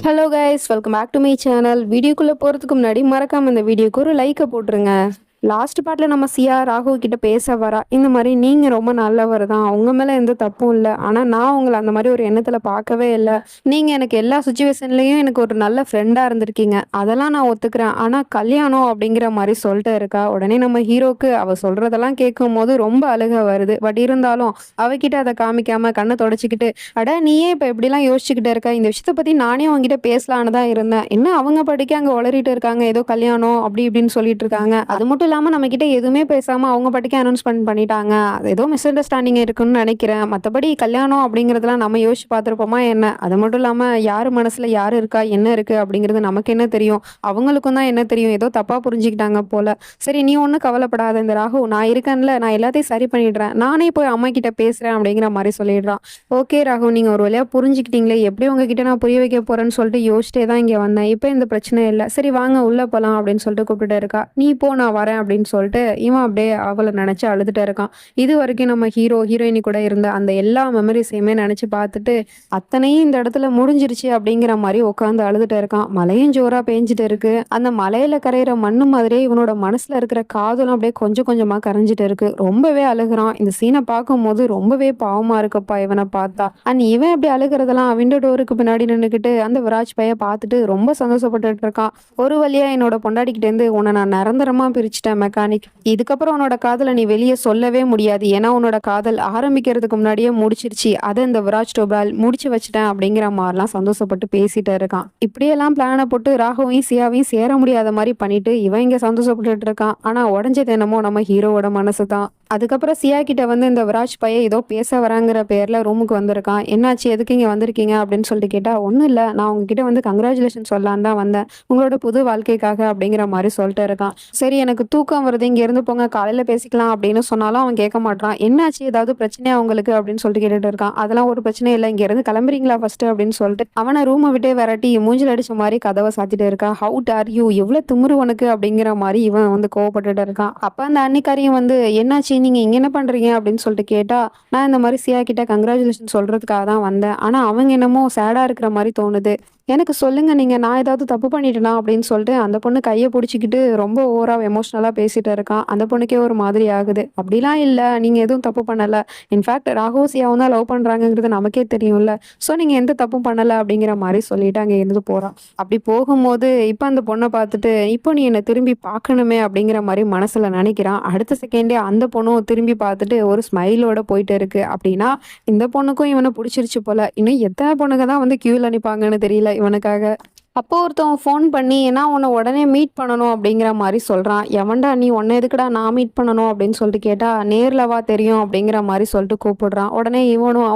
Hello guys, welcome back to my channel. வீடியோக்குள்ளே போகிறதுக்கு முன்னாடி மறக்காமல் இந்த வீடியோக்கு ஒரு லைக்கை போட்டுருங்க. லாஸ்ட் பார்ட்டில் நம்ம சியா ராகுல் கிட்ட பேச வரா, இந்த மாதிரி நீங்கள் ரொம்ப நல்லவர் தான், உங்க மேலே எந்த தப்பும் இல்லை, ஆனால் நான் உங்களை அந்த மாதிரி ஒரு எண்ணத்தில் பார்க்கவே இல்லை. நீங்கள் எனக்கு எல்லா சுச்சுவேஷன்லேயும் எனக்கு ஒரு நல்ல ஃப்ரெண்டாக இருந்திருக்கீங்க, அதெல்லாம் நான் ஒத்துக்கிறேன். ஆனால் கல்யாணம் அப்படிங்கிற மாதிரி சொல்லிட்டு இருக்கா. உடனே நம்ம ஹீரோக்கு அவள் சொல்கிறதெல்லாம் கேட்கும் போது ரொம்ப அழுக வருது. பட் இருந்தாலும் அவகிட்ட அதை காமிக்காம கண்ணை தொடச்சிக்கிட்டு, அட நீயே இப்போ எப்படிலாம் யோசிச்சுக்கிட்டு இருக்க, இந்த விஷயத்தை பற்றி நானே உங்ககிட்ட பேசலான்னு தான் இருந்தேன், என்ன அவங்க படிக்க அங்கே உளறிட்டு இருக்காங்க, ஏதோ கல்யாணம் அப்படி இப்படின்னு சொல்லிட்டு இருக்காங்க. அது மட்டும் இல்லாமல் நம்ம கிட்ட எதுவுமே பேசாமல் அவங்க பாட்டுக்கே அனௌன்ஸ்மெண்ட் பண்ணிட்டாங்க. அது ஏதோ மிஸ் அண்டர்ஸ்டாண்டிங் இருக்குன்னு நினைக்கிறேன். மற்றபடி கல்யாணம் அப்படிங்கிறதுலாம் நம்ம யோசிச்சு பார்த்துருப்போமா என்ன? அது மட்டும் இல்லாமல் யார் மனசில் யார் இருக்கா, என்ன இருக்குது அப்படிங்கிறது நமக்கு என்ன தெரியும், அவங்களுக்கும் தான் என்ன தெரியும். ஏதோ தப்பாக புரிஞ்சுக்கிட்டாங்க போல். சரி, நீ ஒன்றும் கவலைப்படாத, இந்த ராகு நான் இருக்கேன்ல, நான் எல்லாத்தையும் சரி பண்ணிடுறேன், நானே போய் அம்மா கிட்ட பேசுகிறேன் அப்படிங்கிற மாதிரி சொல்லிடுறான். ஓகே ராகு, நீங்கள் ஒரு வழியாக புரிஞ்சுக்கிட்டீங்களே, எப்படி உங்ககிட்ட நான் புரிய வைக்க போகிறேன்னு சொல்லிட்டு யோசிச்சிட்டே தான் இங்கே வந்தேன். இப்போ இந்த பிரச்சனை இல்லை, சரி வாங்க உள்ளே போகலாம் அப்படின்னு சொல்லிட்டு கூப்பிட்டுட்டு இருக்கா. நீ போ, நான் வரேன் அப்படின்னு சொல்லிட்டு இவன் அப்படியே அவளை நினச்சி அழுதுட்டு இருக்கான். இது வரைக்கும் நம்ம ஹீரோயினி கூட இருந்த அந்த எல்லா மெமரிஸையுமே நினச்சி பார்த்துட்டு அத்தனையும் இந்த இடத்துல முடிஞ்சிருச்சு அப்படிங்கிற மாதிரி உட்காந்து அழுதுட்டு இருக்கான். மழையும் ஜோரா பேஞ்சிட்டு இருக்கு. அந்த மலையில கரையிற மண்ணு மாதிரியே இவனோட மனசுல இருக்கிற காதலும் அப்படியே கொஞ்சம் கொஞ்சமா கரைஞ்சிட்டு இருக்கு. ரொம்பவே அழுகுறான். இந்த சீனை பார்க்கும் போது ரொம்பவே பாவமா இருக்குப்பா இவனை பார்த்தா. அண்ட் இவன் எப்படி அழுகிறதெல்லாம் விண்டோ டோருக்கு பின்னாடி நின்றுக்கிட்டு அந்த விராஜ் பைய பார்த்துட்டு ரொம்ப சந்தோஷப்பட்டுட்டு இருக்கான். ஒரு வழியா என்னோட பொண்டாடிக்கிட்ட இருந்து உன்னை நான் நிரந்தரமா பிரிச்சுட்டேன் மெக்கானிக், இதுக்கப்புறம் உன்னோட காதலை நீ வெளியே சொல்லவே முடியாது, ஏன்னா உன்னோட காதல் ஆரம்பிக்கிறதுக்கு முன்னாடியே முடிச்சிருச்சு, அதை இந்த விராஜ் டோபால் முடிச்சு வச்சுட்டேன் அப்படிங்கிற மாதிரிலாம் சந்தோஷப்பட்டு பேசிட்டு இருக்கான். இப்படியெல்லாம் பிளானை போட்டு ராகுவையும் சியாவையும் சேர முடியாத மாதிரி பண்ணிட்டு இவன் இங்க சந்தோஷப்பட்டுட்டு இருக்கான். ஆனா உடஞ்சது என்னமோ நம்ம ஹீரோவோட மனசு தான். அதுக்கப்புறம் சியா கிட்ட வந்து இந்த விராஜ் பையன் ஏதோ பேச வராங்கிற பேர்ல ரூமுக்கு வந்திருக்கான். என்னாச்சு, எதுக்கு இங்க வந்திருக்கீங்க அப்படின்னு சொல்லிட்டு கேட்டா, ஒன்றும் இல்லை, நான் உங்ககிட்ட வந்து கங்க்ராச்சுலேஷன் சொல்லலான்னு தான் வந்தேன், உங்களோட புது வாழ்க்கைக்காக அப்படிங்கிற மாதிரி சொல்லிட்டு இருக்கான். சரி, எனக்கு தூக்கம் வருது, இங்க இருந்து போங்க, காலையில பேசிக்கலாம் அப்படின்னு சொன்னாலும் அவன் கேட்க மாட்டான். என்னாச்சு, ஏதாவது பிரச்சனையா உங்களுக்கு அப்படின்னு சொல்லிட்டு கேட்டுட்டு இருக்கான். அதெல்லாம் ஒரு பிரச்சனை இல்லை, இங்க இருந்து கிளம்புறீங்களா ஃபர்ஸ்ட் அப்படின்னு சொல்லிட்டு அவனை ரூமை விட்டே விரட்டி மூஞ்சில் அடிச்ச மாதிரி கதவை சாத்திட்டு இருக்கான். ஹவு டார் யூ, எவ்வளவு திமிரு உனக்கு அப்படிங்கிற மாதிரி இவன் வந்து கோவப்பட்டுட்டு இருக்கான். அப்ப அந்த அன்னிக்காரியும் வந்து, என்னாச்சு நீங்க இங்க என்ன பண்றீங்க அப்படின்னு சொல்லிட்டு கேட்டா, நான் இந்த மாதிரி சியா கிட்ட கங்க்ராச்சுலேஷன் சொல்றதுக்காக தான் வந்தேன், ஆனா அவங்க என்னமோ சேடா இருக்கிற மாதிரி தோணுது, எனக்கு சொல்லுங்க, நீங்க நான் ஏதாவது தப்பு பண்ணிட்டேனா அப்படின்னு சொல்லிட்டு அந்த பொண்ணு கையை பிடிச்சிக்கிட்டு ரொம்ப ஓவரா எமோஷனலா பேசிட்டு இருக்கான். அந்த பொண்ணுக்கே ஒரு மாதிரி ஆகுது. அப்படிலாம் இல்லை, நீங்க எதுவும் தப்பு பண்ணல, இன்ஃபேக்ட் ராகு சியாவும் தான் லவ் பண்றாங்கிறது நமக்கே தெரியும்ல, ஸோ நீங்க எந்த தப்பும் பண்ணல அப்படிங்கிற மாதிரி சொல்லிட்டு அங்கே இருந்து போறான். அப்படி போகும்போது இப்போ அந்த பொண்ணை பார்த்துட்டு, இப்போ நீ என்னை திரும்பி பார்க்கணுமே அப்படிங்கிற மாதிரி மனசுல நினைக்கிறான். அடுத்த செகண்டே அந்த பொண்ணும் திரும்பி பார்த்துட்டு ஒரு ஸ்மைலோட போயிட்டு இருக்கு. அப்படின்னா இந்த பொண்ணுக்கும் இவனை பிடிச்சிருச்சு போல. இன்னும் எத்தனை பொண்ணுங்க தான் வந்து கியூல நிற்பாங்கன்னு தெரியல இவனுக்காக. அப்போ ஒருத்தவன் ஃபோன் பண்ணி, ஏன்னா உன்னை உடனே மீட் பண்ணணும் அப்படிங்கிற மாதிரி சொல்கிறான். எவன்டா நீ, உன்னை எதுக்குடா நான் மீட் பண்ணணும் அப்படின்னு சொல்லிட்டு கேட்டால், நேரில் வா தெரியும் அப்படிங்கிற மாதிரி சொல்லிட்டு கூப்பிடுறான். உடனே இவனும்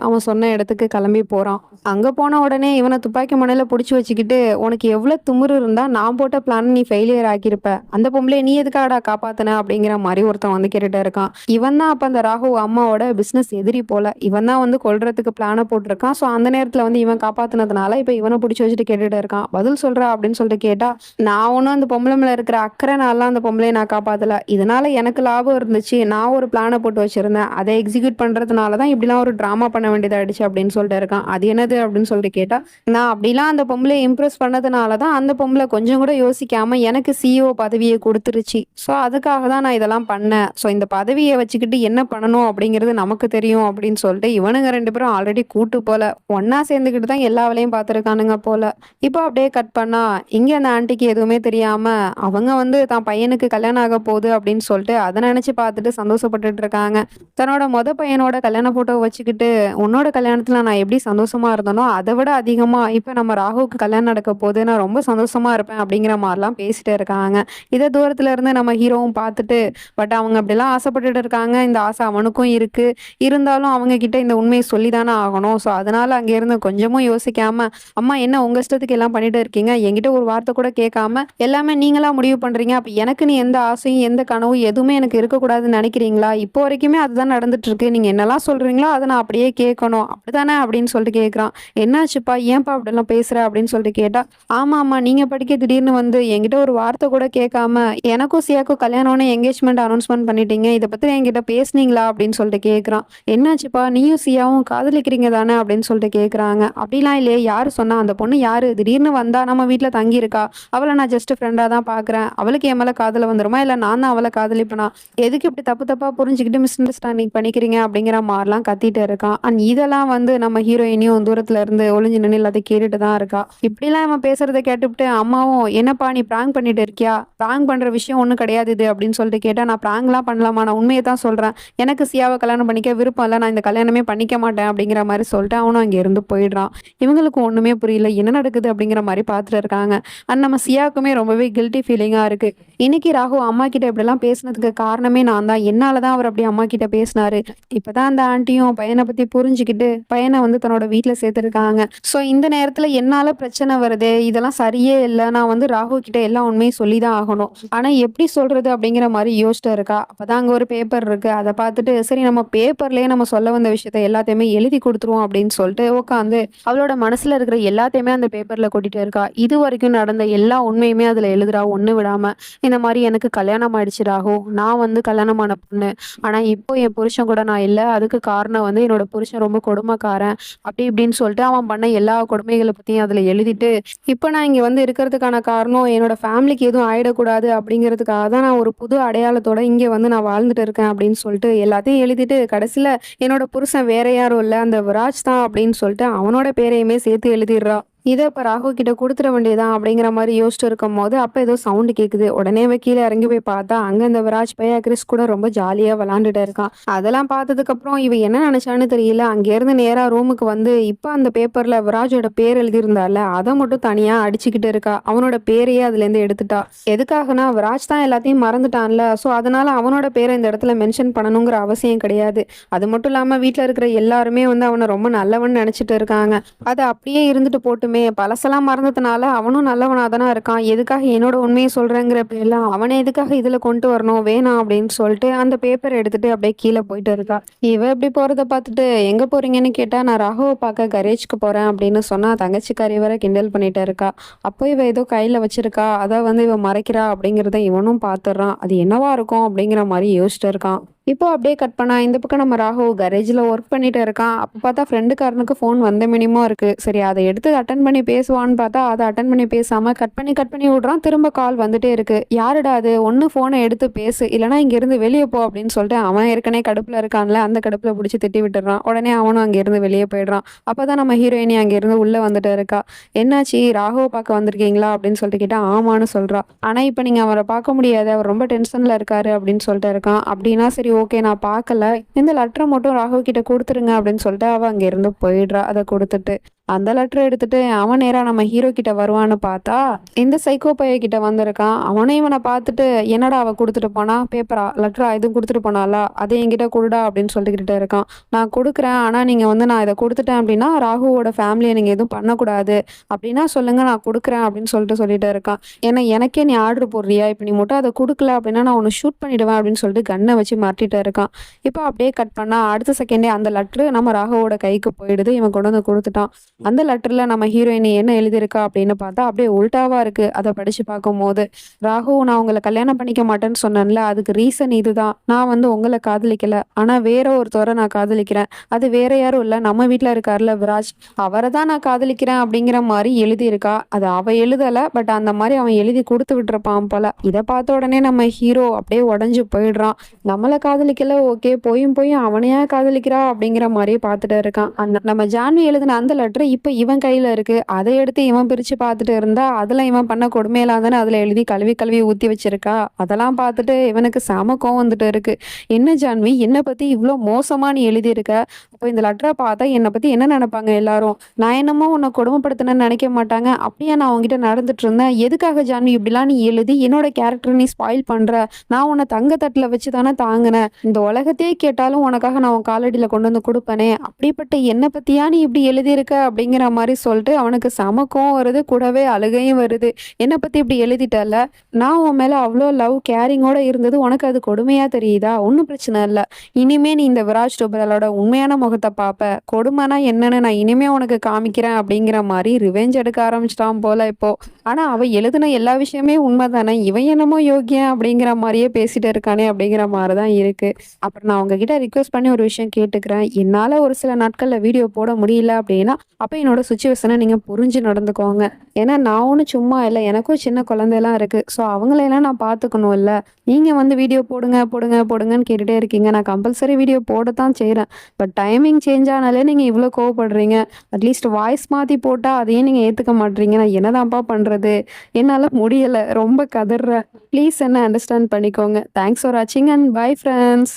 அவன் சொன்ன இடத்துக்கு கிளம்பி போகிறான். அங்கே போன உடனே இவனை துப்பாக்கி முனையில் பிடிச்சி வச்சுக்கிட்டு, உனக்கு எவ்வளோ திமிரு இருந்தால் நான் போட்ட பிளான் நீ ஃபெயிலியர் ஆக்கியிருப்ப, அந்த பொம்பளை நீ எதுக்காடா காப்பாத்தின அப்படிங்கிற மாதிரி ஒருத்தன் வந்து கேட்டுட்டு இருக்கான். இவன் தான் அப்போ அந்த ராகு அம்மாவோட பிஸ்னஸ் எதிரி போல, இவன் தான் வந்து கொல்றதுக்கு பிளானை போட்டிருக்கான். ஸோ அந்த நேரத்தில் வந்து இவன் காப்பாத்தினதுனால இப்போ இவனை பிடிச்சி வச்சுட்டு கேட்டுட்டு இருக்கான். பதில் சொல்றா அப்படின்னு சொல்லிட்டு கேட்டா, நான் ஒன்றும் அந்த பொம்பளை மேல இருக்கிற அக்கறைனால அந்த பொம்பளையை நான் காப்பாத்தல, இதனால எனக்கு லாபம் இருந்துச்சு, நான் ஒரு பிளானை போட்டு வச்சிருந்தேன், அதை எக்ஸிக்யூட் பண்றதுனால தான் இப்படிலாம் ஒரு டிராமா பண்ண வேண்டியதாயிடுச்சு அப்படின்னு சொல்லிட்டு இருக்கான். அது என்னது அப்படின்னு சொல்லிட்டு கேட்டா, நான் அப்படிலாம் அந்த பொம்பளை இம்ப்ரெஸ் பண்ணதுனால தான் அந்த பொம்பளை கொஞ்சம் கூட யோசிக்காம எனக்கு சிஇஓ பதவியை கொடுத்துருச்சு, ஸோ அதுக்காக தான் நான் இதெல்லாம் பண்ணேன், ஸோ இந்த பதவியை வச்சுக்கிட்டு என்ன பண்ணணும் அப்படிங்கிறது நமக்கு தெரியும் அப்படின்னு சொல்லிட்டு இவனுங்க ரெண்டு பேரும் ஆல்ரெடி கூட்டு போல ஒன்னா சேர்ந்துக்கிட்டு தான் எல்லா வேலையும் பார்த்துருக்கானுங்க போல. இப்போ அப்படியே கட் பண்ணா இங்க அந்த ஆண்டிக்கு எதுவுமே தெரியாம அவங்க வந்து தான் பையனுக்கு கல்யாணம் ஆக போகுது அப்படின்னு சொல்லிட்டு அதை நினைச்சு பார்த்துட்டு சந்தோஷப்பட்டுட்டு இருக்காங்க. தன்னோட பையனோட கல்யாண போட்டோ வச்சுக்கிட்டு, உன்னோட கல்யாணத்துல நான் எப்படி சந்தோஷமா இருந்தனோ அதை விட அதிகமா இப்ப நம்ம ராகுவுக்கு கல்யாணம் நடக்க போது நான் ரொம்ப சந்தோஷமா இருப்பேன் அப்படிங்கிற மாதிரிலாம் பேசிட்டு இருக்காங்க. இதை தூரத்துல இருந்து நம்ம ஹீரோவும் பார்த்துட்டு, பட் அவங்க அப்படிலாம் ஆசைப்பட்டுட்டு இருக்காங்க, இந்த ஆசை அவனுக்கும் இருக்கு, இருந்தாலும் அவங்க கிட்ட இந்த உண்மையை சொல்லிதானே ஆகணும், ஸோ அதனால அங்க இருந்து கொஞ்சமும் யோசிக்காம, அம்மா என்ன உங்க இஷ்டத்துக்கு எல்லாம் இப்படிலாம் பண்ணிட்டு இருக்கீங்க? என்கிட்ட ஒரு வார்த்தை கூட கேட்காம எல்லாமே நீங்களா முடிவு பண்றீங்க. அப்ப எனக்குன்னு எந்த ஆசையும், எந்த கனவும் எதுவுமே எனக்கு இருக்கக்கூடாதுன்னு நினைக்கிறீங்களா? இப்போ வரைக்குமே அதுதான் நடந்துட்டு இருக்கு. நீங்க என்னலாம் சொல்றீங்களோ அத நான் அப்படியே கேட்கணும். அப்படிதானே? அப்படின்னு சொல்லிட்டு கேட்குறான். என்னாச்சுப்பா? ஏன்பா அப்படிலாம் பேசுற? அப்படின்னு சொல்லிட்டு கேட்டா, ஆமாம்மா, நீங்க படிக்க திடீர்னு வந்து என்கிட்ட ஒரு வார்த்தை கூட கேட்காம எனக்கும் சியாக்கும் கல்யாணம்னு என்கேஜ்மெண்ட் அனௌன்ஸ்மெண்ட் பண்ணிட்டீங்க. இத பத்தி என்கிட்ட பேசுனீங்களா? அப்படின்னு சொல்லிட்டு கேட்குறான். என்னாச்சுப்பா? நீயும் சியாவும் காதலிக்கிறீங்க தானே? அப்படின்னு சொல்லிட்டு கேட்குறாங்க. அப்படிலாம் இல்லையே, யாரு சொன்னா? அந்த பொண்ணு யாரு? திடீர்னு வந்தா, நம்ம வீட்ல தங்கியிருக்கா. அவள நான் ஜஸ்ட் ஃப்ரெண்டா தான் பார்க்குறேன். அவளுக்கு என் மேல காதல் வந்துருமா? இல்ல நான் தான் அவள காதலிப்பனா? எதுக்கு இப்படி தப்பு தப்பா புரிஞ்சுக்கிட்டு மிஸ் அண்டர்ஸ்டாண்டிங் பண்ணிக்கிறீங்க? அப்படிங்கிற மாரிலாம் கத்திட்டு இருக்கான். அண்ட் இதெல்லாம் வந்து நம்ம ஹீரோயினியும் தூரத்துல இருந்து ஒளிஞ்சு நின்னு எல்லாத்தையும் கேட்டுட்டு தான் இருக்கா. இப்படிலாம் இவன் பேசுறத கேட்டுப்புட்டு அம்மாவும், என்னப்பா நீ பிராங்க் பண்ணிட்டு இருக்கியா? பிராங்க் பண்ற விஷயம் ஒண்ணும் கிடையாது இது அப்படின்னு சொல்லிட்டு கேட்டா, நான் பிராங்க்லாம் பண்ணலாமா? நான் உண்மைய தான் சொல்றேன். எனக்கு சியாவை கல்யாணம் பண்ணிக்க விருப்பம் இல்ல. நான் இந்த கல்யாணமே பண்ணிக்க மாட்டேன் அப்படிங்கிற மாரி சொல்லிட்டு அவனும் அங்க இருந்து போயிடுறான். இவங்களுக்கு ஒண்ணுமே புரியல. என்ன நடக்குது அப்படிங்கிற மாரி பார்த்துட்டு இருக்காங்க. அண்ட் நம்ம சியாவுக்குமே ரொம்பவே கில்ட்டி ஃபீலிங்கா இருக்கு. இன்னைக்கு ராகு அம்மா கிட்ட இப்படிலாம் பேசினதுக்கு காரணமே நான் தான். என்னால தான் அவர் அப்படி அம்மா கிட்ட பேசினாரு. இப்பதான் அந்த ஆண்டியும் பையனை பத்தி புரிஞ்சுக்கிட்டு பையனை வந்து தன்னோட வீட்டுல சேர்த்திருக்காங்க. ஸோ இந்த நேரத்துல என்னால பிரச்சனை வருதே, இதெல்லாம் சரியே இல்லை. நான் வந்து ராகு கிட்ட எல்லா உண்மையும் சொல்லிதான் ஆகணும். ஆனா எப்படி சொல்றது அப்படிங்கிற மாதிரி யோசிச்சுட்டு இருக்கா. அப்பதான் அங்க ஒரு பேப்பர் இருக்கு. அதை பார்த்துட்டு சரி நம்ம பேப்பர்லயே நம்ம சொல்ல வந்த விஷயத்த எல்லாத்தையுமே எழுதி கொடுத்துருவோம் அப்படின்னு சொல்லிட்டு உட்காந்து அவளோட மனசுல இருக்கிற எல்லாத்தையுமே அந்த பேப்பர்ல கொட்டிட்டு இருக்கா. இது வரைக்கும் நடந்த எல்லா உண்மையுமே அதுல எழுதுறா, ஒண்ணு விடாம. இந்த மாதிரி எனக்கு கல்யாணம் ஆயிடுச்சு ராகு. நான் வந்து கல்யாணமான பொண்ணு. ஆனா இப்போ என் புருஷன் கூட நான் இல்லை. அதுக்கு காரணம் வந்து என்னோட புருஷன் ரொம்ப கொடுமைக்காரன். அப்படி இப்படின்னு சொல்லிட்டு அவன் பண்ண எல்லா கொடுமைகளை பத்தியும் அதுல எழுதிட்டு, இப்போ நான் இங்க வந்து இருக்கிறதுக்கான காரணம் என்னோட ஃபேமிலிக்கு எதுவும் ஆயிடக்கூடாது அப்படிங்கிறதுக்காக தான் நான் ஒரு புது அடையாளத்தோட இங்க வந்து நான் வாழ்ந்துட்டு இருக்கேன் அப்படின்னு சொல்லிட்டு எல்லாத்தையும் எழுதிட்டு கடைசியில என்னோட புருஷன் வேற யாரும் இல்லை, அந்த விராஜ் தான் அப்படின்னு சொல்லிட்டு அவனோட பேரையுமே சேர்த்து எழுதிடுறா. இதை இப்போ ராகு கிட்ட கொடுத்துட வேண்டியதான் அப்படிங்கிற மாதிரி யோசிச்சுட்டு இருக்கும் போது அப்போ ஏதோ சவுண்டு கேட்குது. உடனே கீழே இறங்கி போய் பார்த்தா அங்கே இந்த விராஜ் பையா கிறிஸ் கூட ரொம்ப ஜாலியாக விளாண்டுட்டு இருக்கான். அதெல்லாம் பார்த்ததுக்கு அப்புறம் இவ என்ன நினைச்சான்னு தெரியல. அங்கேருந்து நேராக ரூமுக்கு வந்து இப்போ அந்த பேப்பரில் விராஜோட பேர் எழுதியிருந்தால அதை மட்டும் தனியாக அடிச்சுக்கிட்டு இருக்கா. அவனோட பேரையே அதுலேருந்து எடுத்துட்டா. எதுக்காகனா விராஜ் தான் எல்லாத்தையும் மறந்துட்டான்ல. ஸோ அதனால அவனோட பேரை இந்த இடத்துல மென்ஷன் பண்ணணுங்கிற அவசியம் கிடையாது. அது மட்டும் இல்லாமல் வீட்டில் இருக்கிற எல்லாருமே வந்து அவனை ரொம்ப நல்லவன் நினச்சிட்டு இருக்காங்க. அது அப்படியே இருந்துட்டு போட்டுமே, பழசெல்லாம் மறந்ததுனால அவனும் நல்லவனா தானே இருக்கான். எதுக்காக என்னோட உண்மையை சொல்றேங்கிற பேர்லாம் அவனை எதுக்காக இதுல கொண்டு வரணும், வேணாம் அப்படின்னு சொல்லிட்டு அந்த பேப்பர் எடுத்துட்டு அப்படியே கீழே போயிட்டு இருக்கா. இவ இப்படி போறத பார்த்துட்டு எங்க போறீங்கன்னு கேட்டா, நான் ராகுவை பார்க்க கரேஜ்க்கு போறேன் அப்படின்னு சொன்னா தங்கச்சிக்காரி வர கிண்டல் பண்ணிட்டு இருக்கா. அப்போ இவ ஏதோ கையில வச்சிருக்கா, அதை வந்து இவ மறைக்கிறா அப்படிங்கிறத இவனும் பார்த்துடுறான். அது என்னவா இருக்கும் அப்படிங்கிற மாதிரி யோசிச்சுட்டு இருக்கான். இப்போ அப்படியே கட் பண்ணா இந்த பக்கம் நம்ம ராகு கரேஜில் ஒர்க் பண்ணிட்டு இருக்கான். அப்போ பார்த்தா ஃப்ரெண்டுக்காரனுக்கு ஃபோன் வந்த மினிமம் இருக்கு. சரி அதை எடுத்து அட்டன் பண்ணி பேசுவான்னு பார்த்தா அதை அட்டன் பண்ணி பேசாம கட் பண்ணி விடுறான். திரும்ப கால் வந்துட்டே இருக்கு. யாருடா அது? ஒன்று ஃபோனை எடுத்து பேசு, இல்லைனா இங்கேருந்து வெளியே போ அப்படின்னு சொல்லிட்டு அவன் ஏற்கனவே கடுப்பில் இருக்கான்ல, அந்த கடுப்பில் பிடிச்சி திட்டி விட்டுறான். உடனே அவனும் அங்கேருந்து வெளியே போயிடுறான். அப்போதான் நம்ம ஹீரோயினி அங்கேருந்து உள்ளே வந்துட்டு இருக்கா. என்னாச்சு, ராகுவை பார்க்க வந்திருக்கீங்களா அப்படின்னு சொல்லிட்டு கேட்டா ஆமான்னு சொல்றா. ஆனால் இப்போ நீங்கள் அவரை பார்க்க முடியாது, அவர் ரொம்ப டென்ஷனில் இருக்காரு அப்படின்னு சொல்லிட்டு இருக்கான். அப்படின்னா சரி ஓகே, நான் பார்க்கல, இந்த லெட்டரை மட்டும் ராகு கிட்ட கொடுத்துருங்க அப்படின்னு சொல்லிட்டு அவ அங்க இருந்து போயிடுறா. அதை கொடுத்துட்டு அந்த லெட்டரை எடுத்துட்டு அவன் நேரா நம்ம ஹீரோ கிட்ட வருவான்னு பார்த்தா இந்த சைக்கோ பைய கிட்ட வந்திருக்கான். அவனே இவனை பார்த்துட்டு என்னடா அவ கொடுத்துட்டு போனா, பேப்பரா லெட்டரா எதுவும் கொடுத்துட்டு போனாலா, அதை என்கிட்ட கொடுடா அப்படின்னு சொல்லிக்கிட்டு இருக்கான். நான் கொடுக்குறேன், ஆனா நீங்க வந்து நான் இதை கொடுத்துட்டேன் அப்படின்னா ராகுவோட ஃபேமிலியை நீங்க எதுவும் பண்ணக்கூடாது அப்படின்னா சொல்லுங்க, நான் கொடுக்குறேன் அப்படின்னு சொல்லிட்டு இருக்கான். ஏன்னா எனக்கே நீ ஆர்டர் போடுறியா, இப்போ நீ மட்டும் அதை கொடுக்கல அப்படின்னா நான் உன்னை ஷூட் பண்ணிடுவேன் அப்படின்னு சொல்லிட்டு கன்னை வச்சு மாட்டிட்டு இருக்கான். இப்போ அப்படியே கட் பண்ணா அடுத்த செகண்டே அந்த லெட்ரு நம்ம ராகுவோட கைக்கு போயிடுது. இவன் கொண்டு வந்து கொடுத்துட்டான். அந்த லெட்டர்ல நம்ம ஹீரோயினி என்ன எழுதியிருக்கா அப்படின்னு பார்த்தா அப்படியே உல்டாவா இருக்கு. அதை படிச்சு பார்க்கும்போது, ராகு நான் உங்களை கல்யாணம் பண்ணிக்க மாட்டேன்னு சொன்னேன்ல, அதுக்கு ரீசன் இதுதான். நான் வந்து உங்களை காதலிக்கல, ஆனா வேற ஒருத்தவரை நான் காதலிக்கிறேன். அது வேற யாரும் இல்ல, நம்ம வீட்டுல இருக்காருல விராஜ், அவரை தான் நான் காதலிக்கிறேன் அப்படிங்கிற மாதிரி எழுதியிருக்கா. அது அவ எழுதல, பட் அந்த மாதிரி அவன் எழுதி கொடுத்து விட்டுருப்பான் போல. இதை பார்த்த உடனே நம்ம ஹீரோ அப்படியே உடஞ்சு போயிடுறான். நம்மளை காதலிக்கல ஓகே, போயும் அவனையா காதலிக்கிறா அப்படிங்கிற மாதிரியே பார்த்துட்டு இருக்கான். அந்த நம்ம ஜான்வி எழுதின அந்த லெட்டர் இப்ப இவன் கையில இருக்கு. அதை எடுத்து இவன் பிரிச்சு பார்த்துட்டு இருந்தா அதுல இவன் பண்ண கொடுமையெல்லாம் தானே அதுல எழுதி கழுவி ஊத்தி வச்சிருக்கா. அதெல்லாம் பார்த்துட்டு இவனுக்கு செம கோவம் வந்துட்டு இருக்கு. என்ன ஜான்வி, என்னை பத்தி இவ்வளோ மோசமா நீ எழுதியிருக்க, அப்போ இந்த லெட்டரை பார்த்தா என்னை பத்தி என்ன நினைப்பாங்க எல்லாரும்? நான் என்னமோ உன்னை கொடுமைப்படுத்தினேன்னு நினைக்க மாட்டாங்க? அப்படியே நான் அவங்ககிட்ட நடந்துட்டு இருந்தேன். எதுக்காக ஜான்வி இப்படிலாம் நீ எழுதி என்னோட கேரக்டர் நீ ஸ்பாயில் பண்ற? நான் உன்னை தங்கத்தட்டுல வச்சு தானே தாங்கினேன். இந்த உலகத்தையே கேட்டாலும் உனக்காக நான் உன் காலடியில கொண்டு வந்து கொடுப்பேனே. அப்படிப்பட்ட என்னை பத்தியா நீ இப்படி எழுதியிருக்க அப்படிங்கிற மாதிரி சொல்லிட்டு அவனுக்கு செம கோவம் வருது, கூடவே அழுகையும் வருது. என்னை பத்தி இப்படி எழுதிட்டல்ல, நான் உன் மேல அவ்வளோ லவ் கேரிங்கோட இருந்தது உனக்கு அது கொடுமையா தெரியுதா? ஒன்றும் பிரச்சனை இல்லை, இனிமே நீ இந்த விராஜ் டோபரலோட உண்மையான முகத்தை பார்ப்ப, கொடுமைனா என்னன்னு நான் இனிமே உனக்கு காமிக்கிறேன் அப்படிங்கிற மாதிரி ரிவெஞ்ச் எடுக்க ஆரம்பிச்சிட்டான் போல இப்போ. ஆனா அவ எழுதின எல்லா விஷயமே உண்மைதானே, இவன் என்னமோ யோக்கியன் அப்படிங்கிற மாதிரியே பேசிட்டு இருக்கானே அப்படிங்கிற மாதிரி தான் இருக்கு. அப்புறம் நான் உங்ககிட்ட ரிக்வெஸ்ட் பண்ணி ஒரு விஷயம் கேட்டுக்கிறேன். என்னால ஒரு சில நாட்கள்ல வீடியோ போட முடியல அப்படின்னா, அப்ப என்னோட சுச்சுவேஷனை நீங்க புரிஞ்சு நடந்துக்கோங்க. ஏன்னா நான் ஒன்றும் சும்மா இல்லை, எனக்கும் சின்ன குழந்தைலாம் இருக்கு. ஸோ அவங்களையெல்லாம் நான் பார்த்துக்கணும்ல. நீங்க வந்து வீடியோ போடுங்க போடுங்க போடுங்கன்னு கேட்டுட்டே இருக்கீங்க. நான் கம்பல்சரி வீடியோ போடத்தான் செய்கிறேன். பட் டைமிங் சேஞ்ச் ஆனாலே நீங்க இவ்வளோ கோவப்படுறீங்க. அட்லீஸ்ட் வாய்ஸ் மாத்தி போட்டா அதையும் நீங்க ஏத்துக்க மாட்றீங்க. நான் என்னதான்ப்பா பண்றது? என்னால முடியல. ரொம்ப கதர்றேன். ப்ளீஸ் என்ன அண்டர்ஸ்டாண்ட் பண்ணிக்கோங்க. தேங்க்ஸ் ஃபார் வாட்சிங் அண்ட் பை ஃப்ரெண்ட்ஸ்.